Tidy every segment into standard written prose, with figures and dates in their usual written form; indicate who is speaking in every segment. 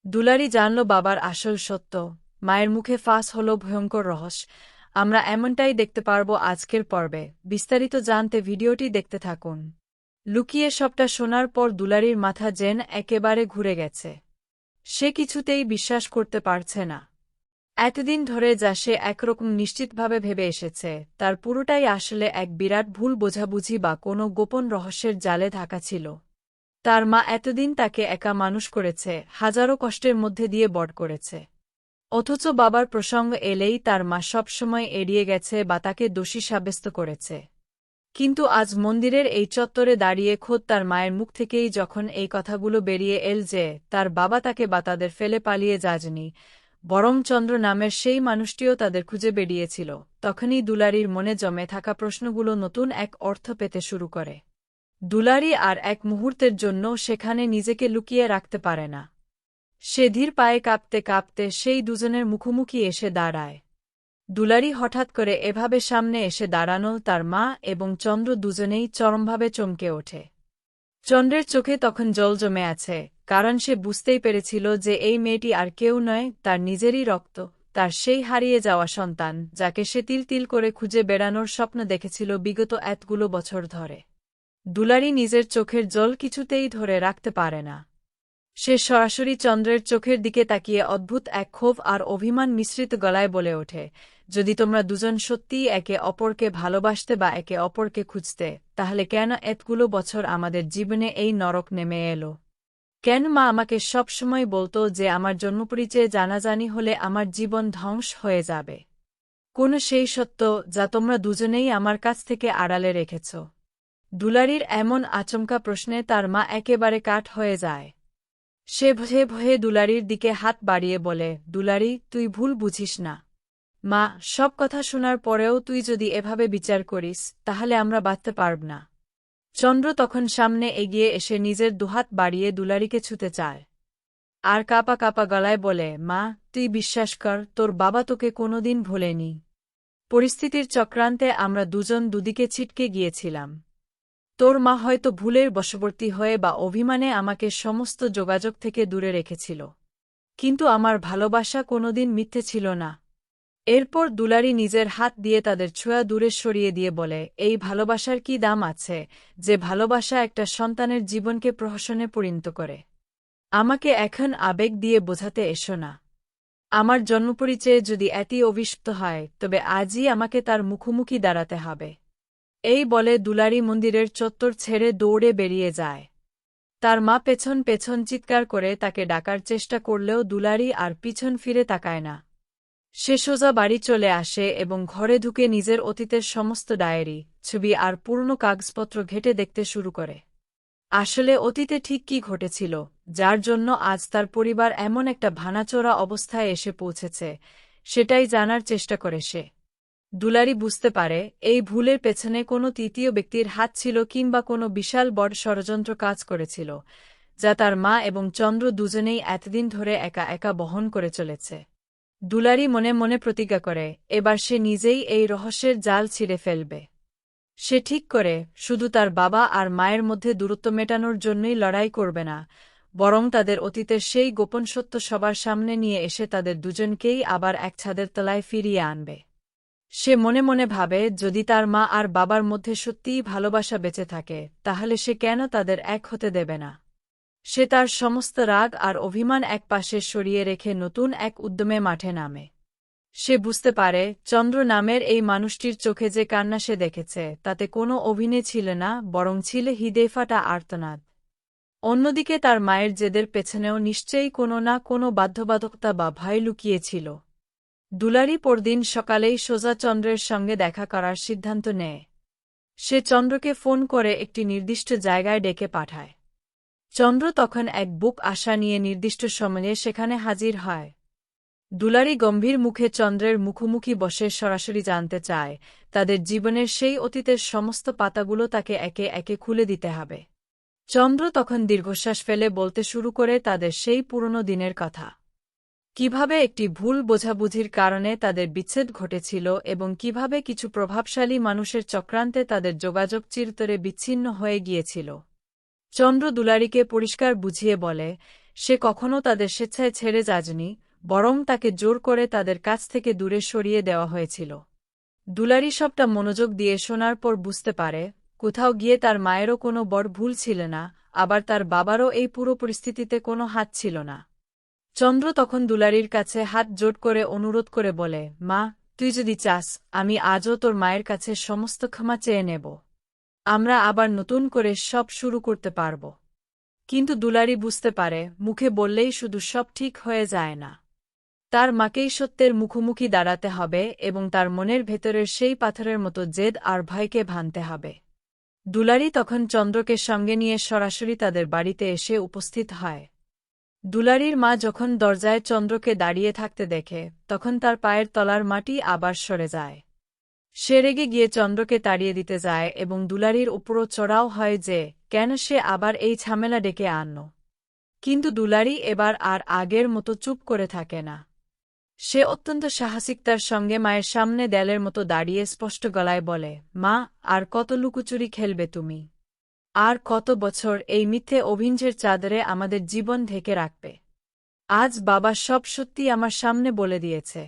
Speaker 1: দুলারি জানল বাবার আসল সত্য। মায়ের মুখে ফাঁস হল ভয়ঙ্কর রহস্য। আমরা এমনটাই দেখতে পারব আজকের পর্বে। বিস্তারিত জানতে ভিডিওটি দেখতে থাকুন। লুকিয়ে সবটা শোনার পর দুলারির মাথা যেন একেবারে ঘুরে গেছে। সে কিছুতেই বিশ্বাস করতে পারছে না। এতদিন ধরে যা সে একরকম নিশ্চিতভাবে ভেবে এসেছে, তার পুরোটাই আসলে এক বিরাট ভুল বোঝাবুঝি বা কোনো গোপন রহস্যের জালে ঢাকা ছিল। তার মা এতদিন তাকে একা মানুষ করেছে, হাজারো কষ্টের মধ্যে দিয়ে বড় করেছে। অথচ বাবার প্রসঙ্গ এলেই তার মা সবসময় এড়িয়ে গেছে বা তাকে দোষী সাব্যস্ত করেছে। কিন্তু আজ মন্দিরের এই চত্বরে দাঁড়িয়ে খোদ তার মায়ের মুখ থেকেই যখন এই কথাগুলো বেরিয়ে এল যে তার বাবা তাকে বা তাদের ফেলে পালিয়ে যায়নি, বরং চন্দ্র নামের সেই মানুষটিও তাদের খুঁজে বেরিয়েছিল, তখনই দুলারির মনে জমে থাকা প্রশ্নগুলো নতুন এক অর্থ পেতে শুরু করে। দুলারি আর এক মুহূর্তের জন্য সেখানে নিজেকে লুকিয়ে রাখতে পারে না। সে ধীর পায়ে কাঁপতে কাঁপতে সেই দুজনের মুখোমুখি এসে দাঁড়ায়। দুলারি হঠাৎ করে এভাবে সামনে এসে দাঁড়ানো তার মা এবং চন্দ্র দুজনেই চরমভাবে চমকে ওঠে। চন্দ্রের চোখে তখন জল জমে আছে, কারণ সে বুঝতেই পেরেছিল যে এই মেয়েটি আর কেউ নয়, তার নিজেরই রক্ত, তার সেই হারিয়ে যাওয়া সন্তান, যাকে সে তিল তিল করে খুঁজে বেড়ানোর স্বপ্ন দেখেছিল বিগত এতগুলো বছর ধরে। দুলারি নিজের চোখের জল কিছুতেই ধরে রাখতে পারে না। সে সরাসরি চন্দ্রের চোখের দিকে তাকিয়ে অদ্ভুত এক ক্ষোভ আর অভিমান মিশ্রিত গলায় বলে ওঠে, যদি তোমরা দুজন সত্যিই একে অপরকে ভালোবাসতে বা একে অপরকে খুঁজতে, তাহলে কেন এতগুলো বছর আমাদের জীবনে এই নরক নেমে এলো? কেন মা আমাকে সব সময় বলতো যে আমার জন্মপরিচয় জানাজানি হলে আমার জীবন ধ্বংস হয়ে যাবে? কোন সেই সত্য যা তোমরা দুজনেই আমার কাছ থেকে আড়ালে রেখেছ? দুলারির এমন আচমকা প্রশ্নে তার মা একেবারে কাঠ হয়ে যায়। সে ভয়ে ভয়ে দুলারির দিকে হাত বাড়িয়ে বলে, দুলারি, তুই ভুল বুঝিস না। মা, সব কথা শোনার পরেও তুই যদি এভাবে বিচার করিস, তাহলে আমরা বাঁচতে পারব না। চন্দ্র তখন সামনে এগিয়ে এসে নিজের দুহাত বাড়িয়ে দুলারিকে ছুঁতে চায়। আর কাঁপা কাঁপা গলায় বলে, মা, তুই বিশ্বাস কর, তোর বাবা তোকে কোনোদিন ভোলেনি। পরিস্থিতির চক্রান্তে আমরা দুজন দুদিকে ছিটকে গিয়েছিলাম। তোর মা হয়তো ভুলের বশবর্তী হয়ে বা অভিমানে আমাকে সমস্ত যোগাযোগ থেকে দূরে রেখেছিল। কিন্তু আমার ভালোবাসা কোনোদিন মিথ্যে ছিল না। এরপর দুলারি নিজের হাত দিয়ে তাদের ছোঁয়া দূরে সরিয়ে দিয়ে বলে, এই ভালোবাসার কি দাম আছে, যে ভালোবাসা একটা সন্তানের জীবনকে প্রহসনে পরিণত করে? আমাকে এখন আবেগ দিয়ে বোঝাতে এসো না। আমার জন্মপরিচয়ে যদি এতই অভিশপ্ত হয়, তবে আজই আমাকে তার মুখোমুখি দাঁড়াতে হবে। এই বলে দুলারি মন্দিরের চত্বর ছেড়ে দৌড়ে বেরিয়ে যায়। তার মা পেছন পেছন চিৎকার করে তাকে ডাকার চেষ্টা করলেও দুলারি আর পিছন ফিরে তাকায় না। সে সোজা বাড়ি চলে আসে এবং ঘরে ঢুকে নিজের অতীতের সমস্ত ডায়েরি, ছবি আর পুরনো কাগজপত্র ঘেঁটে দেখতে শুরু করে। আসলে অতীতে ঠিক কী ঘটেছিল, যার জন্য আজ তার পরিবার এমন একটা ভাঙাচোরা অবস্থায় এসে পৌঁছেছে, সেটাই জানার চেষ্টা করে সে। দুলারি বুঝতে পারে, এই ভুলের পেছনে কোনো তৃতীয় ব্যক্তির হাত ছিল কিংবা কোনো বিশাল বড় ষড়যন্ত্র কাজ করেছিল, যা তার মা এবং চন্দ্র দুজনেই এতদিন ধরে একা একা বহন করে চলেছে। দুলারি মনে মনে প্রতিজ্ঞা করে, এবার সে নিজেই এই রহস্যের জাল ছিঁড়ে ফেলবে। সে ঠিক করে, শুধু তার বাবা আর মায়ের মধ্যে দূরত্ব মেটানোর জন্যই লড়াই করবে না, বরং তাদের অতীতের সেই গোপন সত্য সবার সামনে নিয়ে এসে তাদের দুজনকেই আবার এক ছাদের তলায় ফিরিয়ে আনবে। সে মনে মনে ভাবে, যদি তার মা আর বাবার মধ্যে সত্যিই ভালোবাসা বেঁচে থাকে, তাহলে সে কেন তাদের এক হতে দেবে না? সে তার সমস্ত রাগ আর অভিমান একপাশে সরিয়ে রেখে নতুন এক উদ্যমে মাঠে নামে। সে বুঝতে পারে, চন্দ্র নামের এই মানুষটির চোখে যে কান্না সে দেখেছে, তাতে কোনো অভিনয় ছিল না, বরং ছিল হৃদয়ফাটা আর্তনাদ। অন্যদিকে তার মায়ের জেদের পেছনেও নিশ্চয়ই কোনো না কোনো বাধ্যবাধকতা বা ভয় লুকিয়েছিল। দুলারি পরদিন সকালেই সোজা চন্দ্রের সঙ্গে দেখা করার সিদ্ধান্ত নেয়। সে চন্দ্রকে ফোন করে একটি নির্দিষ্ট জায়গায় ডেকে পাঠায়। চন্দ্র তখন এক বুক আশা নিয়ে নির্দিষ্ট সময়ে সেখানে হাজির হয়। দুলারি গম্ভীর মুখে চন্দ্রের মুখোমুখি বসে সরাসরি জানতে চায়, তাদের জীবনের সেই অতীতের সমস্ত পাতাগুলো তাকে একে একে খুলে দিতে হবে। চন্দ্র তখন দীর্ঘশ্বাস ফেলে বলতে শুরু করে তাদের সেই পুরনো দিনের কথা। কিভাবে একটি ভুল বোঝাবুঝির কারণে তাদের বিচ্ছেদ ঘটেছিল এবং কিভাবে কিছু প্রভাবশালী মানুষের চক্রান্তে তাদের যোগাযোগ চিরতরে বিচ্ছিন্ন হয়ে গিয়েছিল। চন্দ্র দুলারিকে পরিষ্কার বুঝিয়ে বলে, সে কখনো তাদের স্বেচ্ছায় ছেড়ে যায়নি, বরং তাকে জোর করে তাদের কাছ থেকে দূরে সরিয়ে দেওয়া হয়েছিল। দুলারি সবটা মনোযোগ দিয়ে শোনার পর বুঝতে পারে, কোথাও গিয়ে তার মায়েরও কোনো বড় ভুল ছিল না, আবার তার বাবারও এই পুরো পরিস্থিতিতে কোনো হাত ছিল না। চন্দ্র তখন দুলারির কাছে হাত জোড় করে অনুরোধ করে বলে, মা, তুই যদি চাস, আমি আজও তোর মায়ের কাছে সমস্ত ক্ষমা চেয়ে নেব। আমরা আবার নতুন করে সব শুরু করতে পারব। কিন্তু দুলারি বুঝতে পারে, মুখে বললেই শুধু সব ঠিক হয়ে যায় না। তার মাকেই সত্যের মুখোমুখি দাঁড়াতে হবে এবং তার মনের ভেতরের সেই পাথরের মতো জেদ আর ভয়কে ভাঙতে হবে। দুলারি তখন চন্দ্রকে সঙ্গে নিয়ে সরাসরি তাদের বাড়িতে এসে উপস্থিত হয়। দুলারির মা যখন দরজায় চন্দ্রকে দাঁড়িয়ে থাকতে দেখে, তখন তার পায়ের তলার মাটি আবার সরে যায়। সে রেগে গিয়ে চন্দ্রকে তাড়িয়ে দিতে যায় এবং দুলারির উপরও চড়াও হয় যে কেন সে আবার এই ঝামেলা ডেকে আনল। কিন্তু দুলারি এবার আর আগের মতো চুপ করে থাকে না। সে অত্যন্ত সাহসিকতার সঙ্গে মায়ের সামনে দেয়ালের মতো দাঁড়িয়ে স্পষ্ট গলায় বলে, মা, আর কত লুকোচুরি খেলবে তুমি? আর কত বছর এই মিথ্যে অভিনয়ের চাদরে আমাদের জীবন ঢেকে রাখবে? আজ বাবা সব সত্যি আমার সামনে বলে দিয়েছে।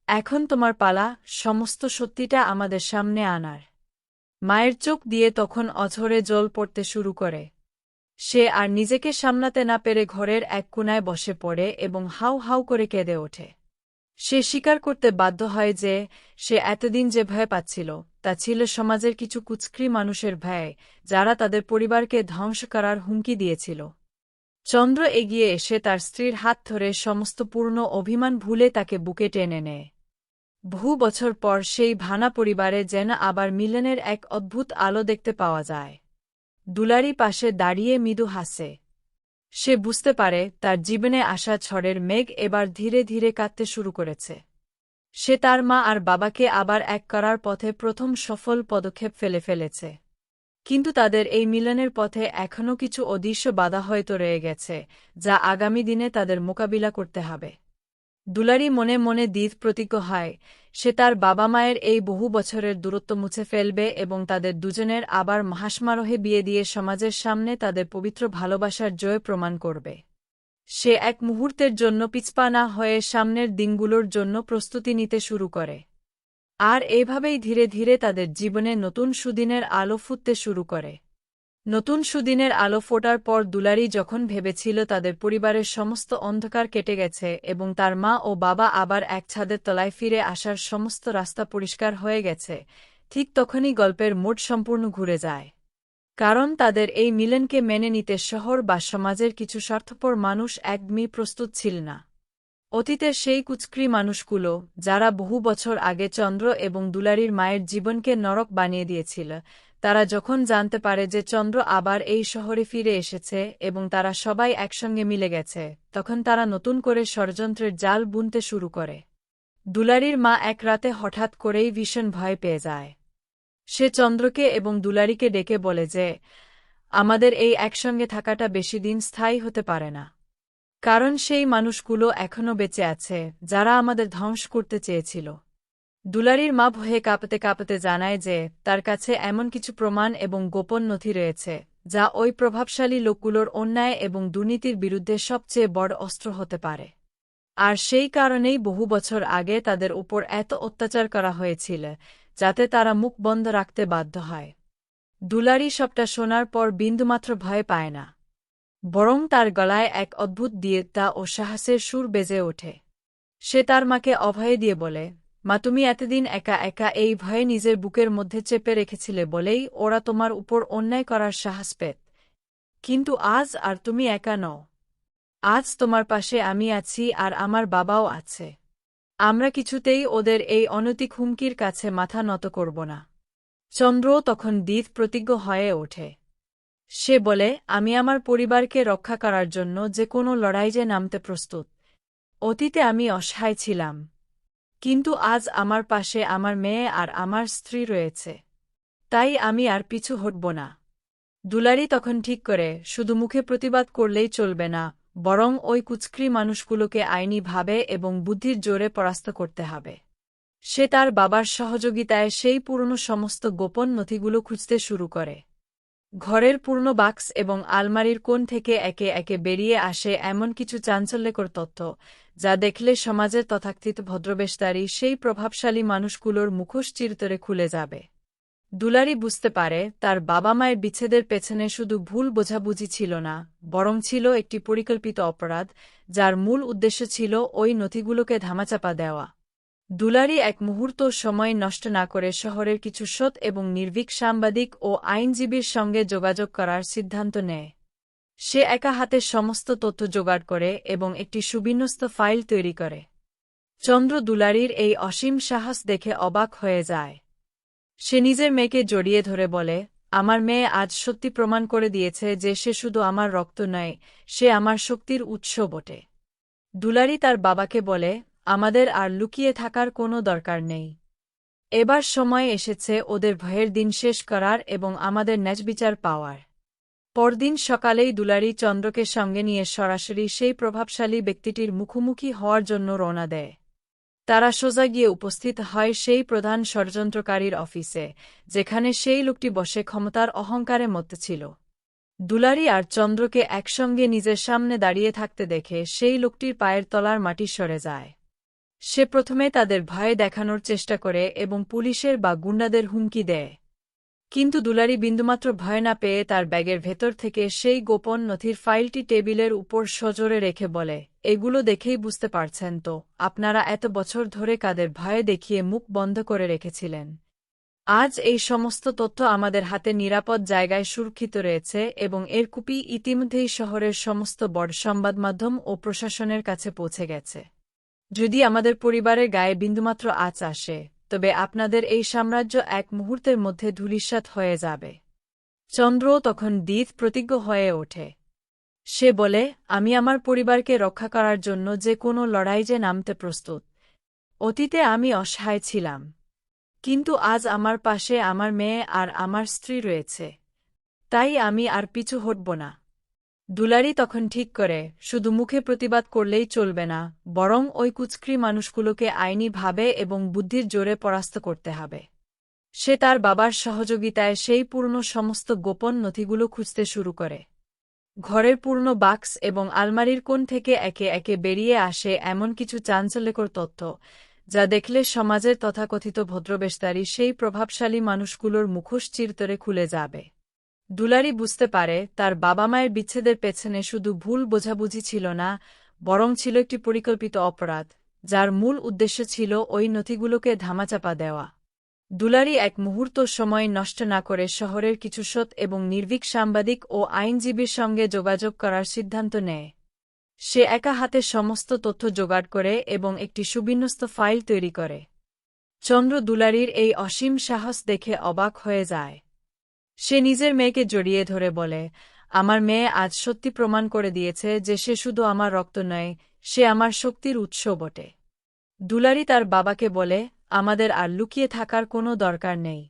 Speaker 1: এখন তোমার পালা সমস্ত সত্যিটা আমাদের সামনে আনার। মায়ের চোখ দিয়ে তখন অঝরে জল পড়তে শুরু করে। সে আর নিজেকে সামলাতে না পেরে ঘরের এক কোণায় বসে পড়ে এবং হাউ হাউ করে কেঁদে ওঠে। সে স্বীকার করতে বাধ্য হয় যে সে এতদিন যে ভয় পাচ্ছিল, তা ছিল সমাজের কিছু কুচক্রী মানুষের ভয়, যারা তাদের পরিবারকে ধ্বংস করার হুমকি দিয়েছিল। চন্দ্র এগিয়ে এসে তার স্ত্রীর হাত ধরে সমস্ত পূর্ণ অভিমান ভুলে তাকে বুকে টেনে নেয়। বহু বছর পর সেই ভানা পরিবারে যেন আবার মিলনের এক অদ্ভুত আলো দেখতে পাওয়া যায়। দুলারি পাশে দাঁড়িয়ে মৃদু হাসে। সে বুঝতে পারে তার জীবনে আসা ঝড়ের মেঘ এবার ধীরে ধীরে কাটতে শুরু করেছে। সে তার মা আর বাবাকে আবার এক করার পথে প্রথম সফল পদক্ষেপ ফেলেছে। কিন্তু তাদের এই মিলনের পথে এখনও কিছু অদৃশ্য বাধা হয়তো রয়ে গেছে, যা আগামী দিনে তাদের মোকাবিলা করতে হবে। দুলারি মনে মনে দৃঢ় প্রতিজ্ঞ হয়, সে তার বাবা মায়ের এই বহু বছরের দূরত্ব মুছে ফেলবে এবং তাদের দুজনের আবার মহাসমারোহে বিয়ে দিয়ে সমাজের সামনে তাদের পবিত্র ভালোবাসার জয় প্রমাণ করবে। সে এক মুহূর্তের জন্য পিছপা না হয়ে সামনের দিনগুলোর জন্য প্রস্তুতি নিতে শুরু করে। আর এভাবেই ধীরে ধীরে তাদের জীবনে নতুন সুদিনের আলো ফুটতে শুরু করে। নতুন সুদিনের আলো ফোটার পর দুলারি যখন ভেবেছিল তাদের পরিবারের সমস্ত অন্ধকার কেটে গেছে এবং তার মা ও বাবা আবার এক ছাদের তলায় ফিরে আসার সমস্ত রাস্তা পরিষ্কার হয়ে গেছে, ঠিক তখনই গল্পের মোড় সম্পূর্ণ ঘুরে যায়। কারণ তাদের এই মিলনকে মেনে নিতে শহর বা সমাজের কিছু স্বার্থপর মানুষ একদমই প্রস্তুত ছিল না। অতীতের সেই কুচক্রী মানুষগুলো, যারা বহু বছর আগে চন্দ্র এবং দুলারির মায়ের জীবনকে নরক বানিয়ে দিয়েছিল, তারা যখন জানতে পারে যে চন্দ্র আবার এই শহরে ফিরে এসেছে এবং তারা সবাই একসঙ্গে মিলে গেছে, তখন তারা নতুন করে ষড়যন্ত্রের জাল বুনতে শুরু করে। দুলারির মা এক রাতে হঠাৎ করেই ভীষণ ভয় পেয়ে যায়। সে চন্দ্রকে এবং দুলারিকে ডেকে বলে যে আমাদের এই একসঙ্গে থাকাটা বেশি দিন স্থায়ী হতে পারে না। কারণ সেই মানুষগুলো এখনও বেঁচে আছে, যারা আমাদের ধ্বংস করতে চেয়েছিল। দুলারির মা ভয়ে কাঁপতে কাঁপতে জানায় যে তার কাছে এমন কিছু প্রমাণ এবং গোপন নথি রয়েছে, যা ওই প্রভাবশালী লোকগুলোর অন্যায় এবং দুর্নীতির বিরুদ্ধে সবচেয়ে বড় অস্ত্র হতে পারে। আর সেই কারণেই বহু বছর আগে তাদের উপর এত অত্যাচার করা হয়েছিল, যাতে তারা মুখ বন্ধ রাখতে বাধ্য হয়। দুলারি সবটা শোনার পর বিন্দুমাত্র ভয় পায় না, বরং তার গলায় এক অদ্ভুত দৃঢ়তা ও সাহসের সুর বেজে ওঠে। সে তার মাকে অভয় দিয়ে বলে, মা, তুমি এতদিন একা একা এই ভয়ে নিজের বুকের মধ্যে চেপে রেখেছিলে বলেই ওরা তোমার উপর অন্যায় করার সাহস পেত। কিন্তু আজ আর তুমি একা নও। আজ তোমার পাশে আমি আছি আর আমার বাবাও আছে। আমরা কিছুতেই ওদের এই অনৈতিক হুমকির কাছে মাথা নত করব না। চন্দ্রও তখন দৃঢ় প্রতিজ্ঞ হয়ে ওঠে। সে বলে, আমি আমার পরিবারকে রক্ষা করার জন্য যে কোনো লড়াইয়ে নামতে প্রস্তুত। অতীতে আমি অসহায় ছিলাম, কিন্তু আজ আমার পাশে আমার মেয়ে আর আমার স্ত্রী রয়েছে। তাই আমি আর পিছু হটব না। দুলারি তখন ঠিক করে, শুধু মুখে প্রতিবাদ করলেই চলবে না, বরং ওই কুচক্রী মানুষগুলোকে আইনিভাবে এবং বুদ্ধির জোরে পরাস্ত করতে হবে। সে তার বাবার সহযোগিতায় সেই পুরনো সমস্ত গোপন নথিগুলো খুঁজতে শুরু করে। ঘরের পূর্ণ বাক্স এবং আলমারির কোণ থেকে একে একে বেরিয়ে আসে এমন কিছু চাঞ্চল্যকর তথ্য, যা দেখলে সমাজের তথাকথিত ভদ্রবেশধারী সেই প্রভাবশালী মানুষগুলোর মুখোশ চিরতরে খুলে যাবে। দুলারি বুঝতে পারে তার বাবা মায়ের বিচ্ছেদের পেছনে শুধু ভুল বোঝাবুঝি ছিল না, বরং ছিল একটি পরিকল্পিত অপরাধ, যার মূল উদ্দেশ্য ছিল ওই নথিগুলোকে ধামাচাপা দেওয়া। দুলারি এক মুহূর্ত সময় নষ্ট না করে শহরের কিছু সৎ এবং নির্ভীক সাংবাদিক ও আইনজীবীর সঙ্গে যোগাযোগ করার সিদ্ধান্ত নেয়। সে একা হাতে সমস্ত তথ্য জোগাড় করে এবং একটি সুবিন্যস্ত ফাইল তৈরি করে। চন্দ্র দুলারির এই অসীম সাহস দেখে অবাক হয়ে যায়। সে নিজের মেয়েকে জড়িয়ে ধরে বলে, আমার মেয়ে আজ সত্যি প্রমাণ করে দিয়েছে যে সে শুধু আমার রক্ত নয়, সে আমার শক্তির উৎস বটে। দুলারি তার বাবাকে বলে, আমাদের আর লুকিয়ে থাকার কোনো দরকার নেই। এবার সময় এসেছে ওদের ভয়ের দিন শেষ করার এবং আমাদের ন্যায়বিচার পাওয়ার। পরদিন সকালেই দুলারি চন্দ্রকে সঙ্গে নিয়ে সরাসরি সেই প্রভাবশালী ব্যক্তিটির মুখোমুখি হওয়ার জন্য রওনা দেয়। তারা সোজা গিয়ে উপস্থিত হয় সেই প্রধান ষড়যন্ত্রকারীর অফিসে, যেখানে সেই লোকটি বসে ক্ষমতার অহংকারে মত্ত ছিল। দুলারি আর চন্দ্রকে একসঙ্গে নিজের সামনে দাঁড়িয়ে থাকতে দেখে সেই লোকটির পায়ের তলার মাটি সরে যায়। সে প্রথমে তাদের ভয় দেখানোর চেষ্টা করে এবং পুলিশের বা গুন্ডাদের হুমকি দেয়। কিন্তু দুলারি বিন্দুমাত্র ভয় না পেয়ে তার ব্যাগের ভেতর থেকে সেই গোপন নথির ফাইলটি টেবিলের উপর সজোরে রেখে বলে, এগুলো দেখেই বুঝতে পারছেন তো আপনারা এত বছর ধরে কাদের ভয়ে দেখিয়ে মুখ বন্ধ করে রেখেছিলেন। আজ এই সমস্ত তথ্য আমাদের হাতে নিরাপদ জায়গায় সুরক্ষিত রয়েছে এবং এর কপি ইতিমধ্যেই শহরের সমস্ত বড় সংবাদমাধ্যম ও প্রশাসনের কাছে পৌঁছে গেছে। যদি আমাদের পরিবারের গায়ে বিন্দুমাত্র আঁচ আসে, তবে আপনাদের এই সাম্রাজ্য এক মুহূর্তের মধ্যে ধূলিসাৎ হয়ে যাবে। চন্দ্র তখন দৃঢ় প্রতিজ্ঞ হয়ে ওঠে। সে বলে, আমি আমার পরিবারকে রক্ষা করার জন্য যে কোনো লড়াইয়ে নামতে প্রস্তুত। অতীতে আমি অসহায় ছিলাম, কিন্তু আজ আমার পাশে আমার মেয়ে আর আমার স্ত্রী রয়েছে, তাই আমি আর পিছু হটব না। দুলারি তখন ঠিক করে, শুধু মুখে প্রতিবাদ করলেই চলবে না, বরং ওই কুচক্রী মানুষগুলোকে আইনিভাবে এবং বুদ্ধির জোরে পরাস্ত করতে হবে। সে তার বাবার সহযোগিতায় সেই পূর্ণ সমস্ত গোপন নথিগুলো খুঁজতে শুরু করে। ঘরের পূর্ণ বাক্স এবং আলমারির কোণ থেকে একে একে বেরিয়ে আসে এমন কিছু চাঞ্চল্যকর তথ্য, যা দেখলে সমাজের তথাকথিত ভদ্রবেশধারী সেই প্রভাবশালী মানুষগুলোর মুখোশ চিরতরে খুলে যাবে। দুলারি বুঝতে পারে তার বাবা মায়ের বিচ্ছেদের পেছনে শুধু ভুল বোঝাবুঝি ছিল না, বরং ছিল একটি পরিকল্পিত অপরাধ, যার মূল উদ্দেশ্য ছিল ওই নথিগুলোকে ধামাচাপা দেওয়া। দুলারি এক মুহূর্ত সময় নষ্ট না করে শহরের কিছু সৎ এবং নির্ভীক সাংবাদিক ও আইনজীবীর সঙ্গে যোগাযোগ করার সিদ্ধান্ত নেয়। সে একা হাতে সমস্ত তথ্য জোগাড় করে এবং একটি সুবিন্যস্ত ফাইল তৈরি করে। চন্দ্র দুলারির এই অসীম সাহস দেখে অবাক হয়ে যায়। সে নিজের মেয়েকে জড়িয়ে ধরে বলে, আমার মেয়ে আজ সত্যি প্রমাণ করে দিয়েছে যে সে শুধু আমার রক্ত নয়, সে আমার শক্তির উৎস বটে। দুলারি তার বাবাকে বলে, আমাদের আর লুকিয়ে থাকার কোনো দরকার নেই।